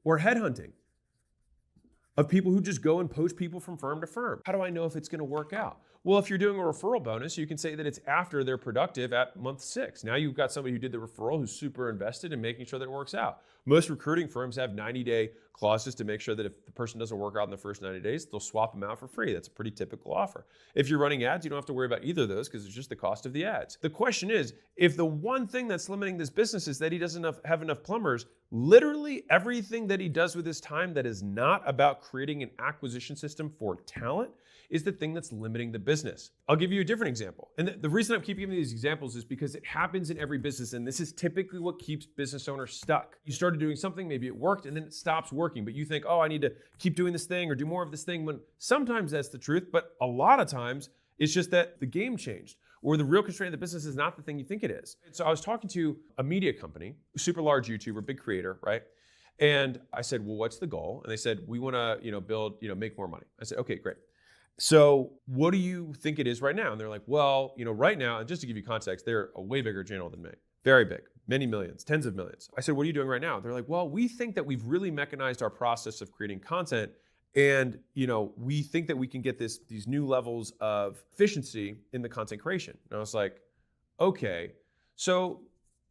or headhunting of people who just go and poach people from firm to firm. How do I know if it's going to work out? Well, if you're doing a referral bonus, you can say that it's after they're productive at month 6. Now you've got somebody who did the referral who's super invested in making sure that it works out. Most recruiting firms have 90-day clauses to make sure that if the person doesn't work out in the first 90 days, they'll swap them out for free. That's a pretty typical offer. If you're running ads, you don't have to worry about either of those because it's just the cost of the ads. The question is, if the one thing that's limiting this business is that he doesn't have enough plumbers, literally everything that he does with his time that is not about creating an acquisition system for talent is the thing that's limiting the business. I'll give you a different example. And the reason I'm keeping giving these examples is because it happens in every business, and this is typically what keeps business owners stuck. You started doing something, maybe it worked, and then it stops working, but you think, oh, I need to keep doing this thing or do more of this thing, when sometimes that's the truth, but a lot of times it's just that the game changed, or the real constraint of the business is not the thing you think it is. So I was talking to a media company, super large YouTuber, big creator, right? And I said, well, what's the goal? And they said, we want to, build, make more money. I said, okay, great. So what do you think it is right now? And they're like, well, right now, and just to give you context, they're a way bigger channel than me. Very big, many millions, tens of millions. I said, what are you doing right now? They're like, well, we think that we've really mechanized our process of creating content. And, we think that we can get these new levels of efficiency in the content creation. And I was like, okay, so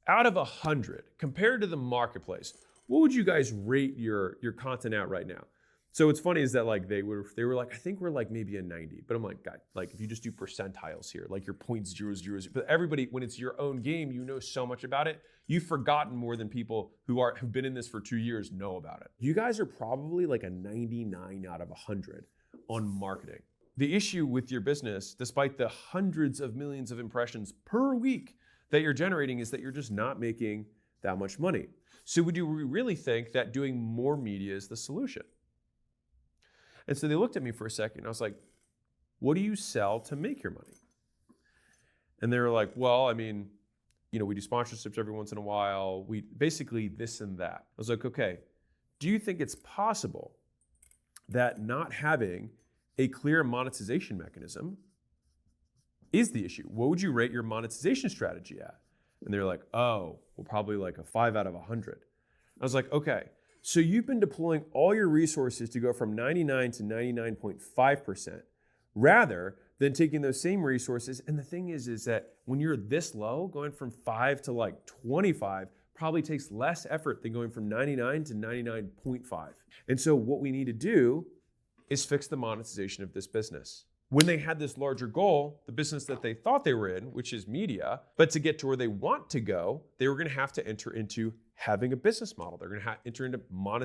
out of 100, compared to the marketplace, what would you guys rate your content at right now? So what's funny is that they were like, I think we're maybe a 90, but I'm like, God, if you just do percentiles here, your 0.000, but everybody, when it's your own game, you know so much about it. You've forgotten more than people who've been in this for 2 years know about it. You guys are probably a 99 out of 100 on marketing. The issue with your business, despite the hundreds of millions of impressions per week that you're generating, is that you're just not making that much money. So do we really think that doing more media is the solution? And so they looked at me for a second. I was like, what do you sell to make your money? And they were like, well, we do sponsorships every once in a while. We basically this and that. I was like, okay, do you think it's possible that not having a clear monetization mechanism is the issue? What would you rate your monetization strategy at? And they were like, oh, well, probably a 5 out of 100. I was like, okay. So you've been deploying all your resources to go from 99 to 99.5% rather than taking those same resources. And the thing is that when you're this low, going from 5 to 25 probably takes less effort than going from 99 to 99.5. And so what we need to do is fix the monetization of this business. When they had this larger goal, the business that they thought they were in, which is media, but to get to where they want to go, they were going to have to enter into having a business model. They're going to enter into monetization.